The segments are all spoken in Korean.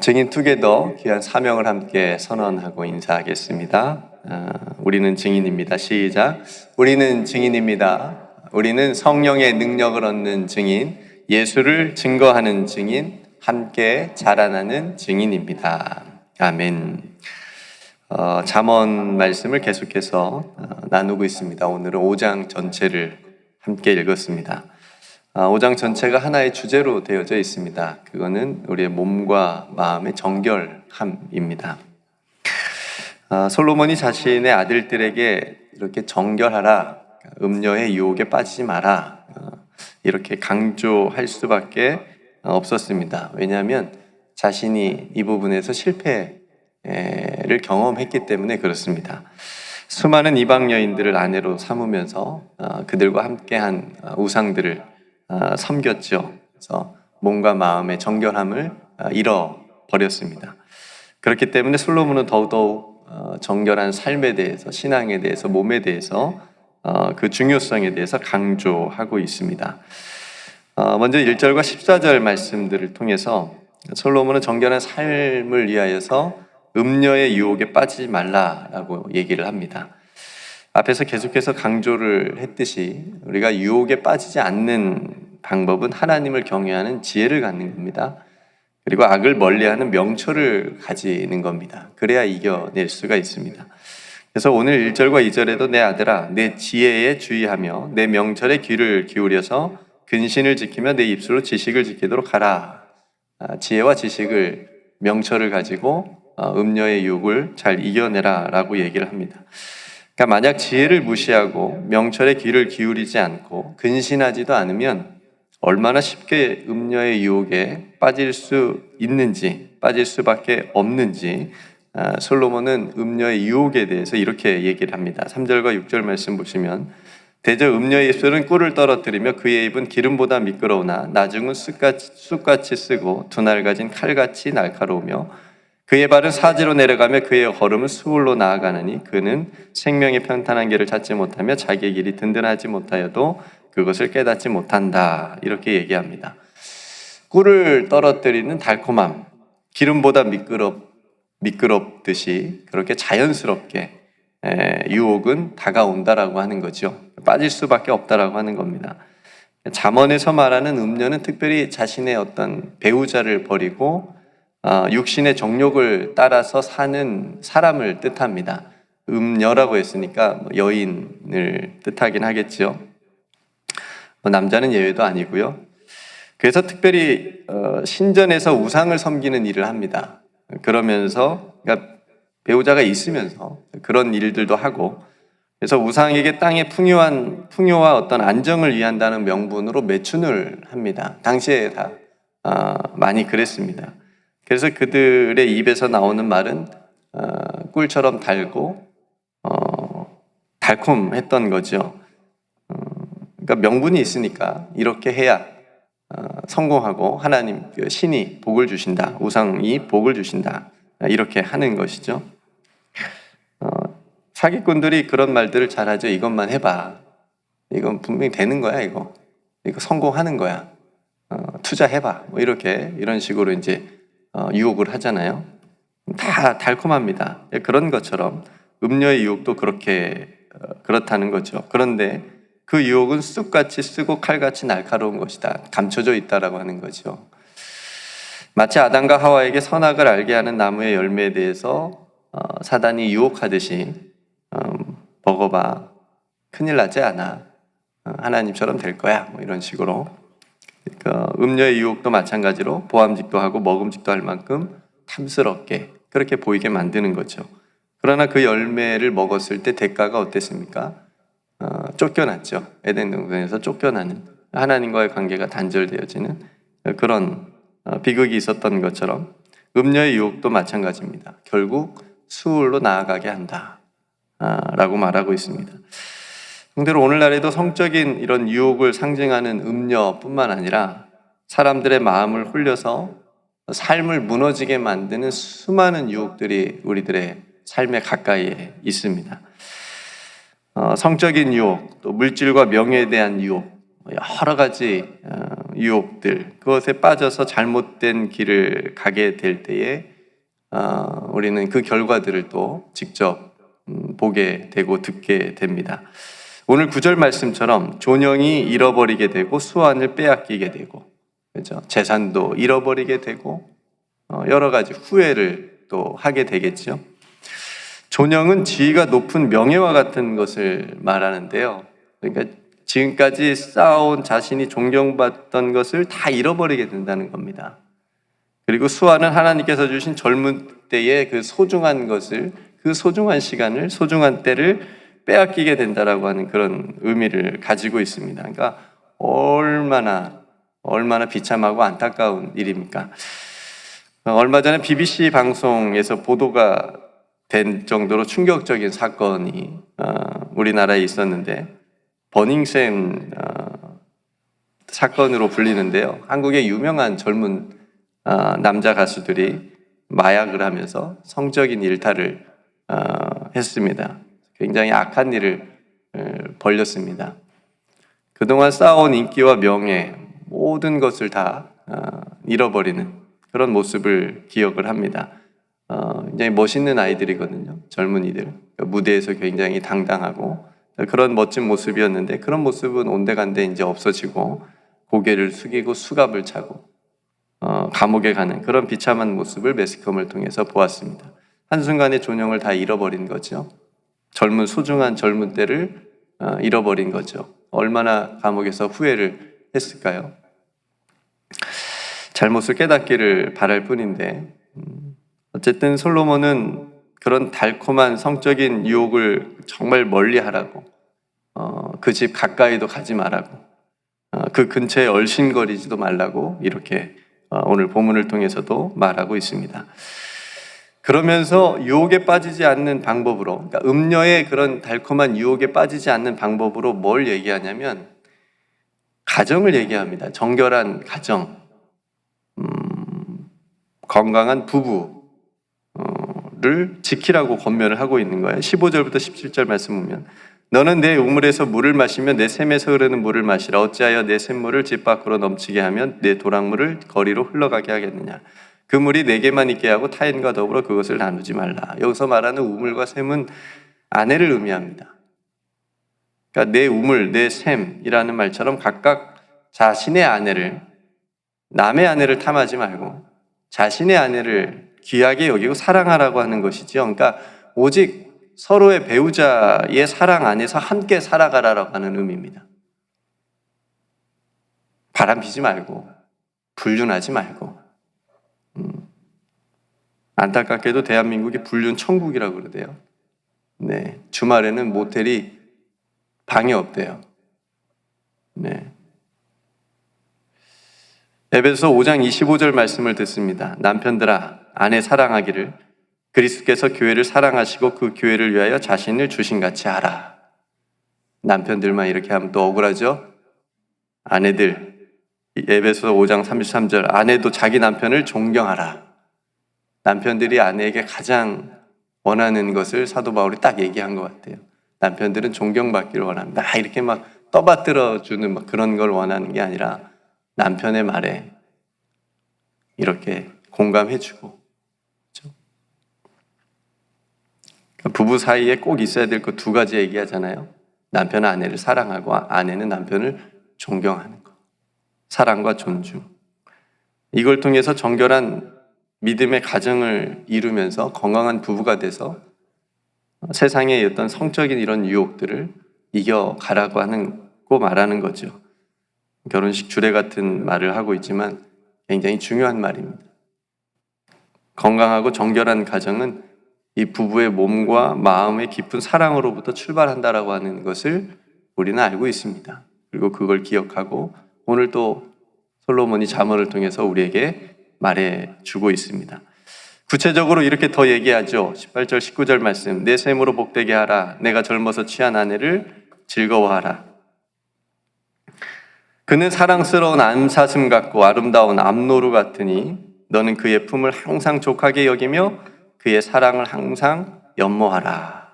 증인 투게더 귀한 사명을 함께 선언하고 인사하겠습니다. 우리는 증인입니다. 시작. 우리는 증인입니다. 우리는 성령의 능력을 얻는 증인, 예수를 증거하는 증인, 함께 자라나는 증인입니다. 아멘. 잠언 말씀을 계속해서 나누고 있습니다. 오늘은 5장 전체를 함께 읽었습니다. 5장 전체가 하나의 주제로 되어져 있습니다. 그거는 우리의 몸과 마음의 정결함입니다. 솔로몬이 자신의 아들들에게 이렇게 정결하라, 음녀의 유혹에 빠지지 마라, 이렇게 강조할 수밖에 없었습니다. 왜냐하면 자신이 이 부분에서 실패를 경험했기 때문에 그렇습니다. 수많은 이방 여인들을 아내로 삼으면서 그들과 함께한 우상들을 섬겼죠. 그래서 몸과 마음의 정결함을 잃어버렸습니다. 그렇기 때문에 솔로몬은 더더욱 정결한 삶에 대해서, 신앙에 대해서, 몸에 대해서 그 중요성에 대해서 강조하고 있습니다. 먼저 1절과 14절 말씀들을 통해서 솔로몬은 정결한 삶을 위하여서 음녀의 유혹에 빠지지 말라라고 얘기를 합니다. 앞에서 계속해서 강조를 했듯이 우리가 유혹에 빠지지 않는 방법은 하나님을 경외하는 지혜를 갖는 겁니다. 그리고 악을 멀리하는 명철을 가지는 겁니다. 그래야 이겨낼 수가 있습니다. 그래서 오늘 1절과 2절에도 내 아들아 내 지혜에 주의하며 내 명철에 귀를 기울여서 근신을 지키며 내 입술로 지식을 지키도록 하라. 지혜와 지식을, 명철을 가지고 음녀의 유혹을 잘 이겨내라 라고 얘기를 합니다. 그러니까 만약 지혜를 무시하고 명철에 귀를 기울이지 않고 근신하지도 않으면 얼마나 쉽게 음녀의 유혹에 빠질 수 있는지, 빠질 수밖에 없는지 솔로몬은 음녀의 유혹에 대해서 이렇게 얘기를 합니다. 3절과 6절 말씀 보시면 대저 음녀의 입술은 꿀을 떨어뜨리며 그의 입은 기름보다 미끄러우나 나중은 쑥같이 쓰고 두 날 가진 칼같이 날카로우며 그의 발은 사지로 내려가며 그의 걸음은 수울로 나아가느니 그는 생명의 평탄한 길을 찾지 못하며 자기의 길이 든든하지 못하여도 그것을 깨닫지 못한다. 이렇게 얘기합니다. 꿀을 떨어뜨리는 달콤함, 기름보다 미끄럽듯이 그렇게 자연스럽게 유혹은 다가온다라고 하는 거죠. 빠질 수밖에 없다라고 하는 겁니다. 잠언에서 말하는 음녀는 특별히 자신의 어떤 배우자를 버리고 육신의 정욕을 따라서 사는 사람을 뜻합니다. 음녀라고 했으니까 여인을 뜻하긴 하겠죠. 남자는 예외도 아니고요. 그래서 특별히 신전에서 우상을 섬기는 일을 합니다. 그러면서 그러니까 배우자가 있으면서 그런 일들도 하고, 그래서 우상에게 땅의 풍요와 어떤 안정을 위한다는 명분으로 매춘을 합니다. 당시에 다 많이 그랬습니다. 그래서 그들의 입에서 나오는 말은 꿀처럼 달고 달콤했던 거죠. 그러니까 명분이 있으니까 이렇게 해야 성공하고 하나님, 신이 복을 주신다, 우상이 복을 주신다, 이렇게 하는 것이죠. 사기꾼들이 그런 말들을 잘하죠. 이것만 해봐, 이건 분명히 되는 거야, 이거 성공하는 거야, 투자해봐, 이런 식으로 이제 유혹을 하잖아요. 다 달콤합니다. 그런 것처럼 음녀의 유혹도 그렇다는 거죠. 그런데 그 유혹은 쑥같이 쓰고 칼같이 날카로운 것이다. 감춰져 있다라고 하는 거죠. 마치 아담과 하와에게 선악을 알게 하는 나무의 열매에 대해서 사단이 유혹하듯이 먹어봐, 큰일 나지 않아, 하나님처럼 될 거야, 이런 식으로. 음녀의 유혹도 마찬가지로 보암직도 하고 먹음직도 할 만큼 탐스럽게 그렇게 보이게 만드는 거죠. 그러나 그 열매를 먹었을 때 대가가 어땠습니까? 쫓겨났죠. 에덴 동산에서 쫓겨나는, 하나님과의 관계가 단절되어지는 그런 비극이 있었던 것처럼 음녀의 유혹도 마찬가지입니다. 결국 수울로 나아가게 한다 라고 말하고 있습니다. 상대로 오늘날에도 성적인 이런 유혹을 상징하는 음녀뿐만 아니라 사람들의 마음을 홀려서 삶을 무너지게 만드는 수많은 유혹들이 우리들의 삶에 가까이에 있습니다. 성적인 유혹, 또 물질과 명예에 대한 유혹, 여러 가지 유혹들, 그것에 빠져서 잘못된 길을 가게 될 때에 우리는 그 결과들을 또 직접 보게 되고 듣게 됩니다. 오늘 9절 말씀처럼 존영이 잃어버리게 되고 수완을 빼앗기게 되고, 그렇죠? 재산도 잃어버리게 되고 여러 가지 후회를 또 하게 되겠죠. 존영은 지위가 높은 명예와 같은 것을 말하는데요. 그러니까 지금까지 쌓아온 자신이 존경받던 것을 다 잃어버리게 된다는 겁니다. 그리고 수완은 하나님께서 주신 젊은 때의 그 소중한 것을, 그 소중한 시간을, 소중한 때를 빼앗기게 된다라고 하는 그런 의미를 가지고 있습니다. 그러니까 얼마나 비참하고 안타까운 일입니까? 얼마 전에 BBC 방송에서 보도가 된 정도로 충격적인 사건이 우리나라에 있었는데, 버닝썬 사건으로 불리는데요. 한국의 유명한 젊은 남자 가수들이 마약을 하면서 성적인 일탈을 했습니다. 굉장히 악한 일을 벌였습니다. 그동안 쌓아온 인기와 명예, 모든 것을 다 잃어버리는 그런 모습을 기억을 합니다. 굉장히 멋있는 아이들이거든요. 젊은이들. 무대에서 굉장히 당당하고 그런 멋진 모습이었는데, 그런 모습은 온데간데 이제 없어지고 고개를 숙이고 수갑을 차고 감옥에 가는 그런 비참한 모습을 매스컴을 통해서 보았습니다. 한순간에 존영을 다 잃어버린 거죠. 소중한 젊은 때를 잃어버린 거죠. 얼마나 감옥에서 후회를 했을까요? 잘못을 깨닫기를 바랄 뿐인데, 어쨌든 솔로몬은 그런 달콤한 성적인 유혹을 정말 멀리 하라고, 그 집 가까이도 가지 말라고, 그 근처에 얼씬거리지도 말라고 이렇게 오늘 본문을 통해서도 말하고 있습니다. 그러면서 유혹에 빠지지 않는 방법으로, 그러니까 음녀의 그런 달콤한 유혹에 빠지지 않는 방법으로 뭘 얘기하냐면 가정을 얘기합니다. 정결한 가정, 건강한 부부를 지키라고 권면을 하고 있는 거예요. 15절부터 17절 말씀 보면, 너는 내 우물에서 물을 마시며 내 샘에서 흐르는 물을 마시라. 어찌하여 내 샘물을 집 밖으로 넘치게 하면 내 도랑물을 거리로 흘러가게 하겠느냐. 그 물이 내게만 있게 하고 타인과 더불어 그것을 나누지 말라. 여기서 말하는 우물과 샘은 아내를 의미합니다. 그러니까 내 우물, 내 샘이라는 말처럼 각각 자신의 아내를, 남의 아내를 탐하지 말고 자신의 아내를 귀하게 여기고 사랑하라고 하는 것이죠. 그러니까 오직 서로의 배우자의 사랑 안에서 함께 살아가라라고 하는 의미입니다. 바람피지 말고 불륜하지 말고. 안타깝게도 대한민국이 불륜 천국이라고 그러대요. 네, 주말에는 모텔이 방이 없대요. 네. 에베소서 5장 25절 말씀을 듣습니다. 남편들아, 아내 사랑하기를 그리스도께서 교회를 사랑하시고 그 교회를 위하여 자신을 주신 같이 하라. 남편들만 이렇게 하면 또 억울하죠? 아내들, 에베소서 5장 33절, 아내도 자기 남편을 존경하라. 남편들이 아내에게 가장 원하는 것을 사도 바울이 딱 얘기한 것 같아요. 남편들은 존경받기를 원합니다. 이렇게 막 떠받들어주는 막 그런 걸 원하는 게 아니라 남편의 말에 이렇게 공감해주고, 그렇죠? 부부 사이에 꼭 있어야 될 것 두 가지 얘기하잖아요. 남편은 아내를 사랑하고 아내는 남편을 존경하는 것. 사랑과 존중. 이걸 통해서 정결한 믿음의 가정을 이루면서 건강한 부부가 돼서 세상의 어떤 성적인 이런 유혹들을 이겨가라고 말하는 거죠. 결혼식 주례 같은 말을 하고 있지만 굉장히 중요한 말입니다. 건강하고 정결한 가정은 이 부부의 몸과 마음의 깊은 사랑으로부터 출발한다라고 하는 것을 우리는 알고 있습니다. 그리고 그걸 기억하고 오늘 또 솔로몬이 잠언을 통해서 우리에게 말해주고 있습니다. 구체적으로 이렇게 더 얘기하죠. 18절 19절 말씀, 내 샘으로 복되게 하라. 내가 젊어서 취한 아내를 즐거워하라. 그는 사랑스러운 암사슴 같고 아름다운 암노루 같으니 너는 그의 품을 항상 족하게 여기며 그의 사랑을 항상 연모하라.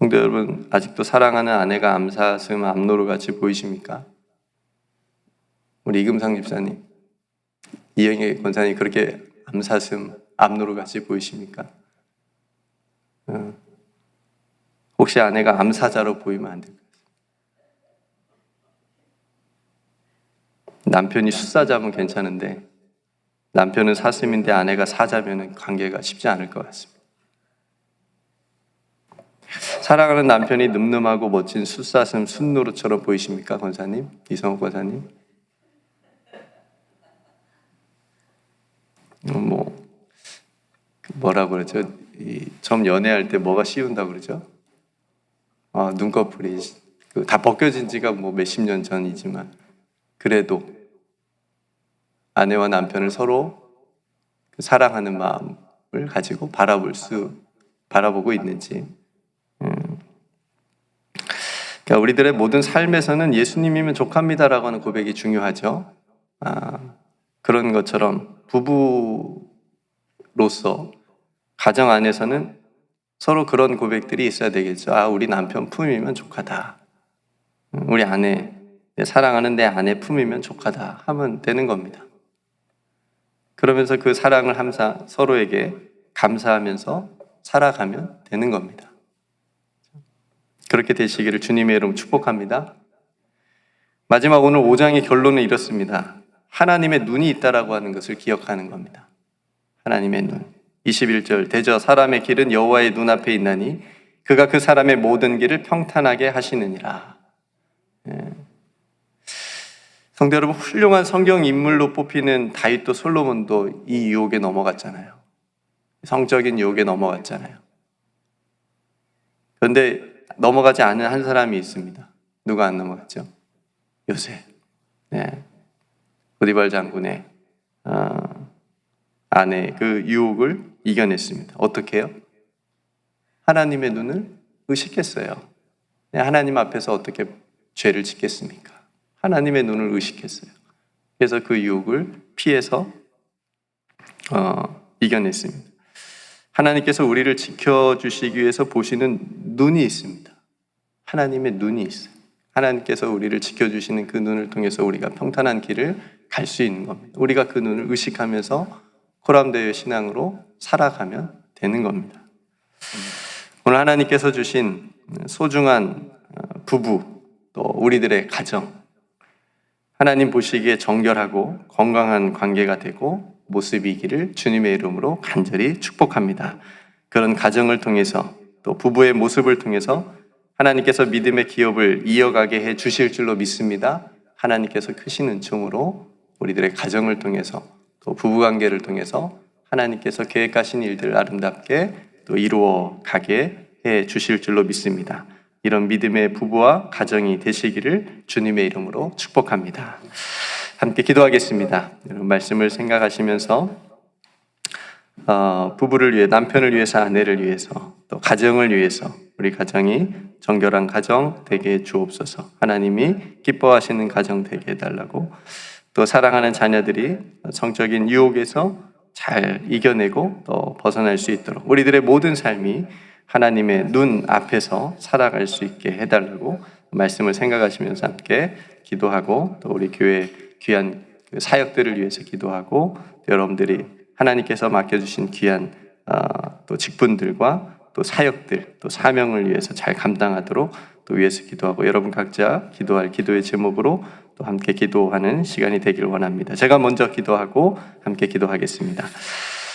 성도 여러분, 아직도 사랑하는 아내가 암사슴 암노루 같이 보이십니까? 우리 이금상 집사님, 이영애 권사님 그렇게 암사슴 암노루 같이 보이십니까? 혹시 아내가 암사자로 보이면 안 될까요? 남편이 숫사자면 괜찮은데 남편은 사슴인데 아내가 사자면 관계가 쉽지 않을 것 같습니다. 사랑하는 남편이 늠름하고 멋진 숫사슴 순노루처럼 보이십니까, 권사님? 이성욱 권사님? 뭐라고 그러죠? 처음 연애할 때 뭐가 씌운다고 그러죠? 눈꺼풀이 다 벗겨진 지가 몇십 년 전이지만 그래도 아내와 남편을 서로 사랑하는 마음을 가지고 바라보고 있는지. 그러니까 우리들의 모든 삶에서는 예수님이면 족합니다라고 하는 고백이 중요하죠. 그런 것처럼 부부로서 가정 안에서는 서로 그런 고백들이 있어야 되겠죠. 우리 남편 품이면 족하다. 우리 아내, 사랑하는 내 아내 품이면 족하다 하면 되는 겁니다. 그러면서 그 사랑을 항상 서로에게 감사하면서 살아가면 되는 겁니다. 그렇게 되시기를 주님의 이름으로 축복합니다. 마지막 오늘 5장의 결론은 이렇습니다. 하나님의 눈이 있다라고 하는 것을 기억하는 겁니다. 하나님의 눈. 21절, 대저 사람의 길은 여호와의 눈앞에 있나니 그가 그 사람의 모든 길을 평탄하게 하시느니라. 성도 여러분, 훌륭한 성경 인물로 뽑히는 다윗도 솔로몬도 이 유혹에 넘어갔잖아요. 성적인 유혹에 넘어갔잖아요. 그런데 넘어가지 않은 한 사람이 있습니다. 누가 안 넘어갔죠? 요셉. 보디발 장군의 아내 그 유혹을 이겨냈습니다. 어떻게 해요? 하나님의 눈을 의식했어요. 하나님 앞에서 어떻게 죄를 짓겠습니까? 하나님의 눈을 의식했어요. 그래서 그 유혹을 피해서 이겨냈습니다. 하나님께서 우리를 지켜주시기 위해서 보시는 눈이 있습니다. 하나님의 눈이 있어요. 하나님께서 우리를 지켜주시는 그 눈을 통해서 우리가 평탄한 길을 갈 수 있는 겁니다. 우리가 그 눈을 의식하면서 코람데의 신앙으로 살아가면 되는 겁니다. 오늘 하나님께서 주신 소중한 부부, 또 우리들의 가정, 하나님 보시기에 정결하고 건강한 관계가 되고 모습이기를 주님의 이름으로 간절히 축복합니다. 그런 가정을 통해서 또 부부의 모습을 통해서 하나님께서 믿음의 기업을 이어가게 해 주실 줄로 믿습니다. 하나님께서 크신 은총으로 우리들의 가정을 통해서 또 부부관계를 통해서 하나님께서 계획하신 일들을 아름답게 또 이루어 가게 해 주실 줄로 믿습니다. 이런 믿음의 부부와 가정이 되시기를 주님의 이름으로 축복합니다. 함께 기도하겠습니다. 여러분 말씀을 생각하시면서 부부를 위해, 남편을 위해서, 아내를 위해서, 또 가정을 위해서 우리 가정이 정결한 가정 되게 주옵소서. 하나님이 기뻐하시는 가정 되게 해달라고, 또 사랑하는 자녀들이 성적인 유혹에서 잘 이겨내고 또 벗어날 수 있도록 우리들의 모든 삶이 하나님의 눈 앞에서 살아갈 수 있게 해달라고 말씀을 생각하시면서 함께 기도하고, 또 우리 교회 귀한 사역들을 위해서 기도하고, 여러분들이 하나님께서 맡겨주신 귀한 또 직분들과 또 사역들, 또 사명을 위해서 잘 감당하도록 또 위해서 기도하고, 여러분 각자 기도할 기도의 제목으로 또 함께 기도하는 시간이 되길 원합니다. 제가 먼저 기도하고 함께 기도하겠습니다.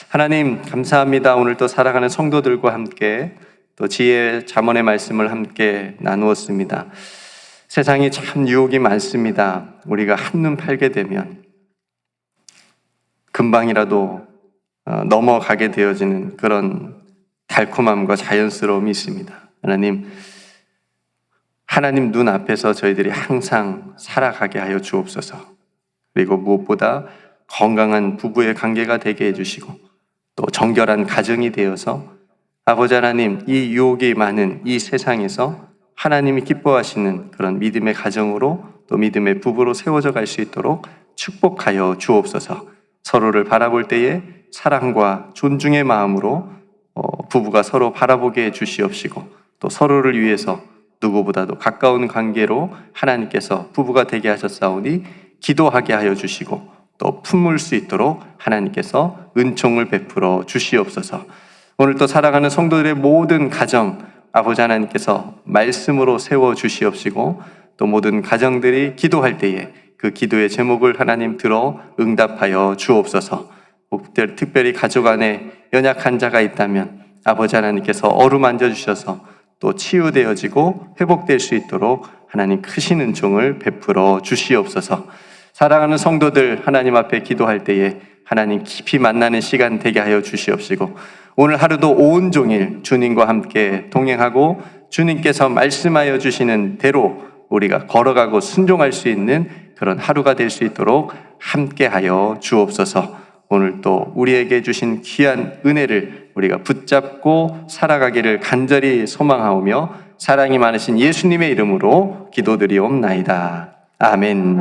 하나님 감사합니다. 오늘 또 사랑하는 성도들과 함께 또 지혜 잠언의 말씀을 함께 나누었습니다. 세상이 참 유혹이 많습니다. 우리가 한눈 팔게 되면 금방이라도 넘어가게 되어지는 그런 달콤함과 자연스러움이 있습니다. 하나님 눈 앞에서 저희들이 항상 살아가게 하여 주옵소서. 그리고 무엇보다 건강한 부부의 관계가 되게 해주시고 또 정결한 가정이 되어서 아버지 하나님, 이 유혹이 많은 이 세상에서 하나님이 기뻐하시는 그런 믿음의 가정으로 또 믿음의 부부로 세워져 갈 수 있도록 축복하여 주옵소서. 서로를 바라볼 때에 사랑과 존중의 마음으로 부부가 서로 바라보게 해 주시옵시고, 또 서로를 위해서 누구보다도 가까운 관계로 하나님께서 부부가 되게 하셨사오니 기도하게 하여 주시고 또 품을 수 있도록 하나님께서 은총을 베풀어 주시옵소서. 오늘 또 사랑하는 성도들의 모든 가정 아버지 하나님께서 말씀으로 세워 주시옵시고 또 모든 가정들이 기도할 때에 그 기도의 제목을 하나님 들어 응답하여 주옵소서. 특별히 가족 안에 연약한 자가 있다면 아버지 하나님께서 어루만져 주셔서 또 치유되어지고 회복될 수 있도록 하나님 크신 은총을 베풀어 주시옵소서. 사랑하는 성도들 하나님 앞에 기도할 때에 하나님 깊이 만나는 시간 되게 하여 주시옵시고 오늘 하루도 온종일 주님과 함께 동행하고 주님께서 말씀하여 주시는 대로 우리가 걸어가고 순종할 수 있는 그런 하루가 될 수 있도록 함께하여 주옵소서. 오늘 또 우리에게 주신 귀한 은혜를 우리가 붙잡고 살아가기를 간절히 소망하오며 사랑이 많으신 예수님의 이름으로 기도드리옵나이다. 아멘.